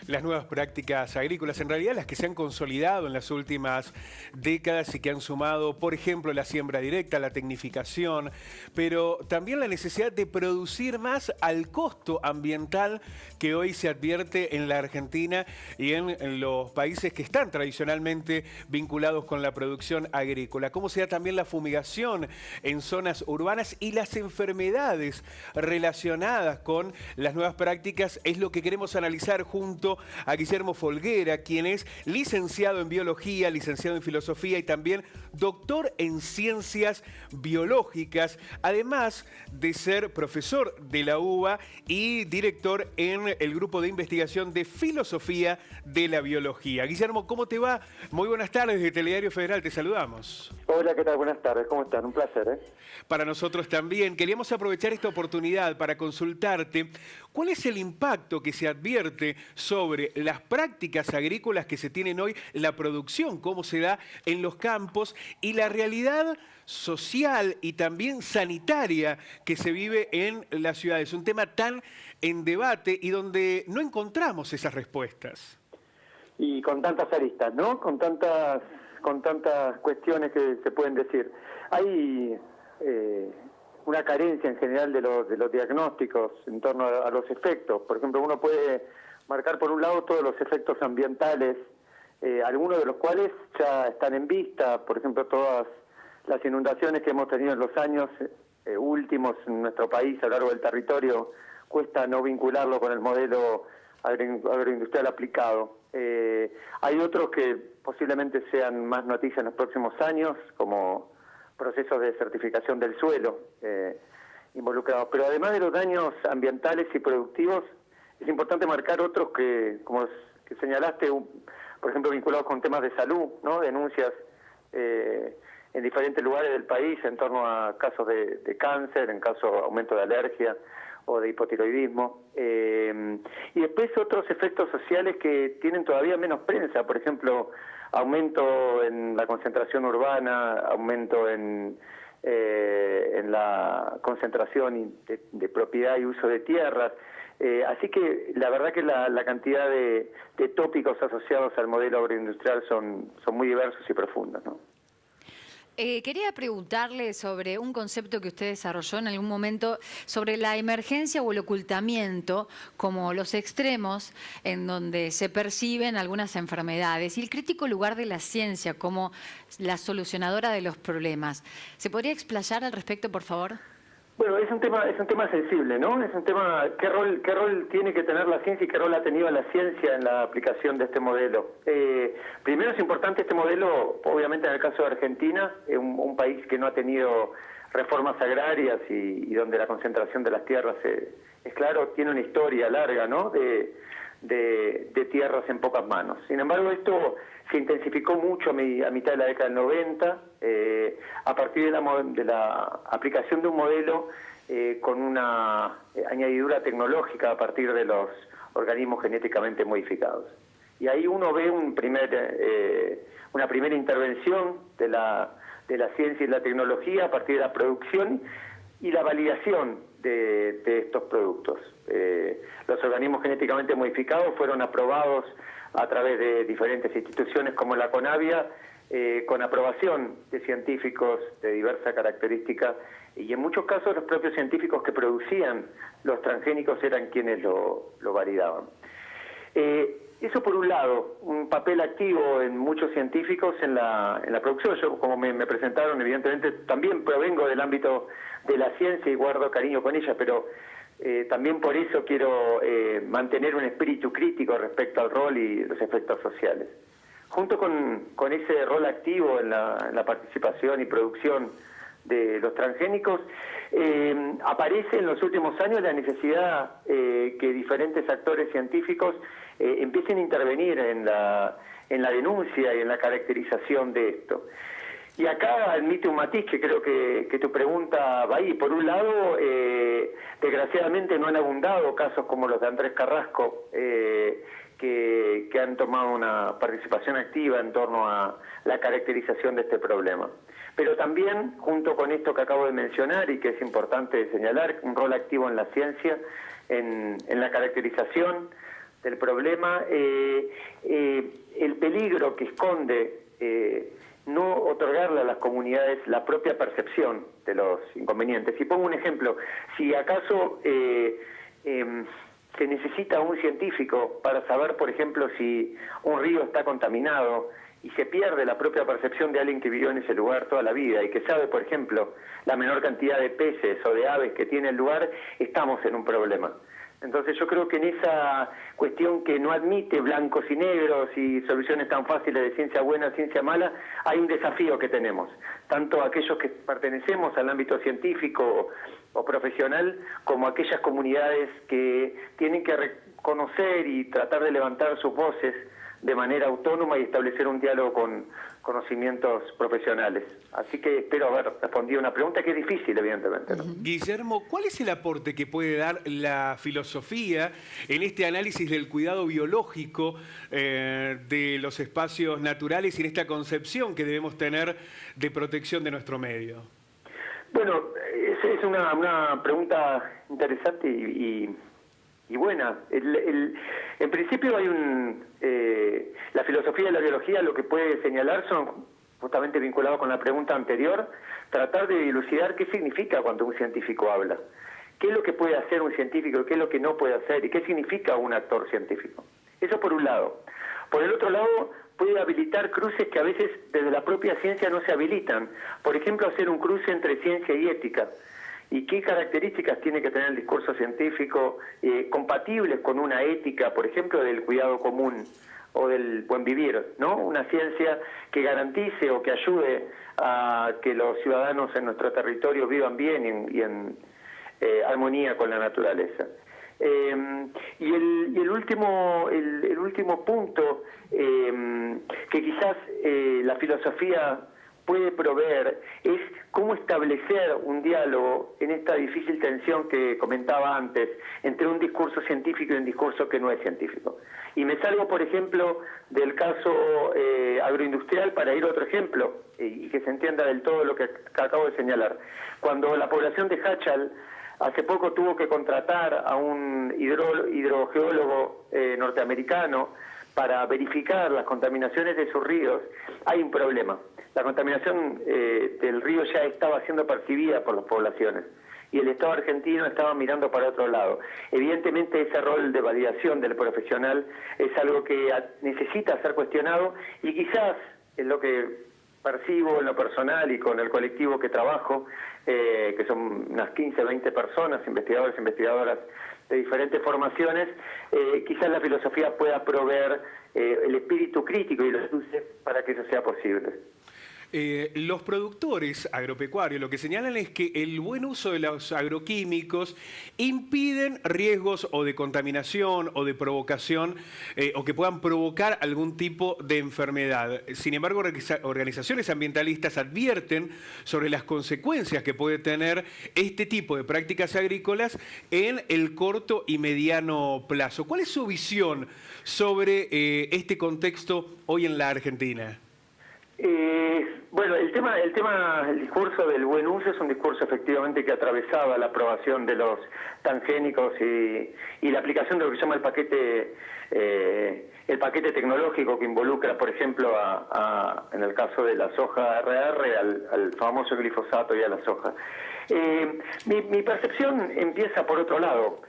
las nuevas prácticas agrícolas, en realidad las que se han consolidado en las últimas décadas y que han sumado, por ejemplo, la siembra directa, la tecnificación, pero también la necesidad de producir más al costo ambiental que hoy se advierte en la Argentina y en los países que están tradicionalmente vinculados con la producción agrícola. Cómo se da también la fumigación en zonas urbanas y las enfermedades relacionadas con las nuevas prácticas es lo que queremos analizar junto a Guillermo Folguera, quien es licenciado en biología, licenciado en filosofía y también doctor en ciencias biológicas, además de ser profesor de la UBA y director en el grupo de investigación de filosofía de la biología. Guillermo, ¿cómo te va? Muy buenas tardes, de Telediario Federal, te saludamos. Hola, ¿qué tal? Buenas tardes, ¿cómo están? Un placer, ¿eh? Para nosotros también. Queríamos aprovechar esta oportunidad para consultarte cuál es el impacto que se advierte sobre las prácticas agrícolas que se tienen hoy, la producción, cómo se da en los campos y la realidad social y también sanitaria que se vive en las ciudades. Un tema tan en debate y donde no encontramos esas respuestas. Y con tantas aristas, ¿no? Con tantas cuestiones que se pueden decir. Hay una carencia en general de los diagnósticos en torno a los efectos. Por ejemplo, uno puede marcar por un lado todos los efectos ambientales, algunos de los cuales ya están en vista, por ejemplo, todas las inundaciones que hemos tenido en los años últimos en nuestro país a lo largo del territorio, cuesta no vincularlo con el modelo agroindustrial aplicado. Hay otros que posiblemente sean más noticias en los próximos años, como procesos de certificación del suelo involucrados. Pero además de los daños ambientales y productivos, es importante marcar otros que, como que señalaste, por ejemplo, vinculados con temas de salud, ¿no? Denuncias en diferentes lugares del país en torno a casos de cáncer, en caso de aumento de alergia o de hipotiroidismo. Y después otros efectos sociales que tienen todavía menos prensa, por ejemplo, aumento en la concentración urbana, aumento en la concentración de propiedad y uso de tierras. Así que la verdad que la cantidad de tópicos asociados al modelo agroindustrial son muy diversos y profundos, ¿no? Quería preguntarle sobre un concepto que usted desarrolló en algún momento sobre la emergencia o el ocultamiento como los extremos en donde se perciben algunas enfermedades y el crítico lugar de la ciencia como la solucionadora de los problemas. ¿Se podría explayar al respecto, por favor? Bueno, es un tema sensible, ¿no? Es un tema, ¿qué rol tiene que tener la ciencia y qué rol ha tenido la ciencia en la aplicación de este modelo? Primero es importante este modelo, obviamente en el caso de Argentina, un país que no ha tenido reformas agrarias y donde la concentración de las tierras es claro, tiene una historia larga, ¿no? De tierras en pocas manos. Sin embargo, esto se intensificó mucho a mitad de la década del 90, a partir de la aplicación de un modelo con una añadidura tecnológica a partir de los organismos genéticamente modificados. Y ahí uno ve una primera intervención de la ciencia y la tecnología a partir de la producción y la validación de estos productos. Los organismos genéticamente modificados fueron aprobados a través de diferentes instituciones como la CONAVIA, con aprobación de científicos de diversa característica, y en muchos casos los propios científicos que producían los transgénicos eran quienes lo validaban. Eso por un lado, un papel activo en muchos científicos en la producción. Yo, como me presentaron, evidentemente también provengo del ámbito de la ciencia y guardo cariño con ella, pero también por eso quiero mantener un espíritu crítico respecto al rol y los efectos sociales. Junto con ese rol activo en la participación y producción de los transgénicos, aparece en los últimos años la necesidad que diferentes actores científicos empiecen a intervenir en la denuncia y en la caracterización de esto. Y acá admite un matiz que creo que tu pregunta va ahí. Por un lado, desgraciadamente no han abundado casos como los de Andrés Carrasco, que han tomado una participación activa en torno a la caracterización de este problema. Pero también, junto con esto que acabo de mencionar y que es importante señalar, un rol activo en la ciencia, en la caracterización del problema, el peligro que esconde no otorgarle a las comunidades la propia percepción de los inconvenientes. Y pongo un ejemplo, si acaso se necesita un científico para saber, por ejemplo, si un río está contaminado y se pierde la propia percepción de alguien que vivió en ese lugar toda la vida y que sabe, por ejemplo, la menor cantidad de peces o de aves que tiene el lugar, estamos en un problema. Entonces yo creo que en esa cuestión que no admite blancos y negros y soluciones tan fáciles de ciencia buena, ciencia mala, hay un desafío que tenemos, tanto aquellos que pertenecemos al ámbito científico o profesional, como aquellas comunidades que tienen que reconocer y tratar de levantar sus voces de manera autónoma y establecer un diálogo con conocimientos profesionales. Así que espero haber respondido una pregunta que es difícil, evidentemente, ¿no? Guillermo, ¿cuál es el aporte que puede dar la filosofía en este análisis del cuidado biológico de los espacios naturales y en esta concepción que debemos tener de protección de nuestro medio? Bueno, es una pregunta interesante y buena. En principio hay la filosofía y la biología lo que puede señalar son, justamente vinculados con la pregunta anterior, tratar de dilucidar qué significa cuando un científico habla. ¿Qué es lo que puede hacer un científico y qué es lo que no puede hacer? ¿Y qué significa un actor científico? Eso por un lado. Por el otro lado, puede habilitar cruces que a veces desde la propia ciencia no se habilitan. Por ejemplo, hacer un cruce entre ciencia y ética. ¿Y qué características tiene que tener el discurso científico compatibles con una ética, por ejemplo, del cuidado común o del buen vivir, ¿no? Una ciencia que garantice o que ayude a que los ciudadanos en nuestro territorio vivan bien y en armonía con la naturaleza. Y el último punto que quizás la filosofía puede proveer es cómo establecer un diálogo en esta difícil tensión que comentaba antes entre un discurso científico y un discurso que no es científico. Y me salgo, por ejemplo, del caso agroindustrial para ir a otro ejemplo y que se entienda del todo lo que acabo de señalar. Cuando la población de Hachal hace poco tuvo que contratar a un hidrogeólogo norteamericano para verificar las contaminaciones de sus ríos, hay un problema. La contaminación del río ya estaba siendo percibida por las poblaciones y el Estado argentino estaba mirando para otro lado. Evidentemente ese rol de validación del profesional es algo que necesita ser cuestionado y quizás es lo que percibo en lo personal y con el colectivo que trabajo, que son unas 15, 20 personas, investigadores, investigadoras de diferentes formaciones, quizás la filosofía pueda proveer el espíritu crítico y los luces para que eso sea posible. Los productores agropecuarios lo que señalan es que el buen uso de los agroquímicos impiden riesgos o de contaminación o de provocación o que puedan provocar algún tipo de enfermedad. Sin embargo, organizaciones ambientalistas advierten sobre las consecuencias que puede tener este tipo de prácticas agrícolas en el corto y mediano plazo. ¿Cuál es su visión sobre este contexto hoy en la Argentina? Bueno, el discurso del buen uso es un discurso efectivamente que atravesaba la aprobación de los transgénicos y la aplicación de lo que se llama el paquete tecnológico que involucra, por ejemplo, en el caso de la soja RR, al famoso glifosato y a la soja. Mi percepción empieza por otro lado.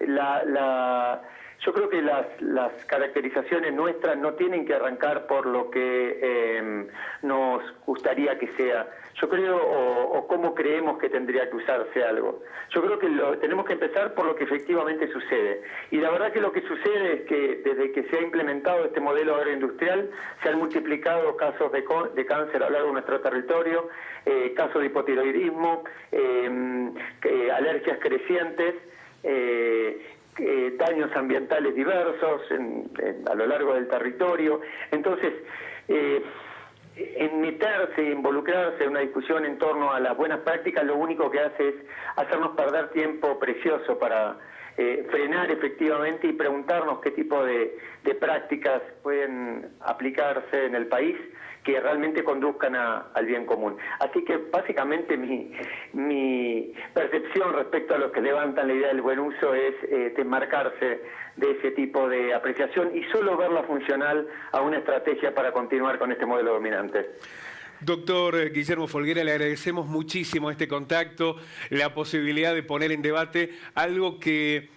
Yo creo que las caracterizaciones nuestras no tienen que arrancar por lo que nos gustaría que sea. Yo creo, o cómo creemos que tendría que usarse algo. Yo creo que tenemos que empezar por lo que efectivamente sucede. Y la verdad que lo que sucede es que desde que se ha implementado este modelo agroindustrial, se han multiplicado casos de cáncer a lo largo de nuestro territorio, casos de hipotiroidismo, alergias crecientes, daños ambientales diversos a lo largo del territorio. Entonces, en meterse, involucrarse en una discusión en torno a las buenas prácticas, lo único que hace es hacernos perder tiempo precioso para frenar efectivamente y preguntarnos qué tipo de prácticas pueden aplicarse en el país que realmente conduzcan al bien común. Así que básicamente mi percepción respecto a los que levantan la idea del buen uso es desmarcarse de ese tipo de apreciación y solo verla funcional a una estrategia para continuar con este modelo dominante. Doctor Guillermo Folguera, le agradecemos muchísimo este contacto, la posibilidad de poner en debate algo que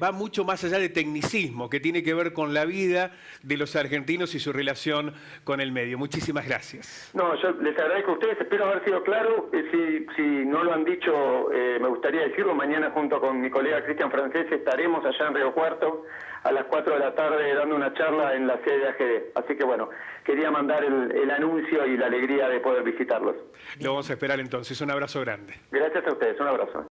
va mucho más allá de tecnicismo, que tiene que ver con la vida de los argentinos y su relación con el medio. Muchísimas gracias. No, yo les agradezco a ustedes, espero haber sido claro. Si no lo han dicho, me gustaría decirlo. Mañana junto con mi colega Cristian Francés estaremos allá en Río Cuarto a las 4 de la tarde dando una charla en la sede de AGD. Así que bueno, quería mandar el anuncio y la alegría de poder visitarlos. Lo vamos a esperar entonces. Un abrazo grande. Gracias a ustedes, un abrazo.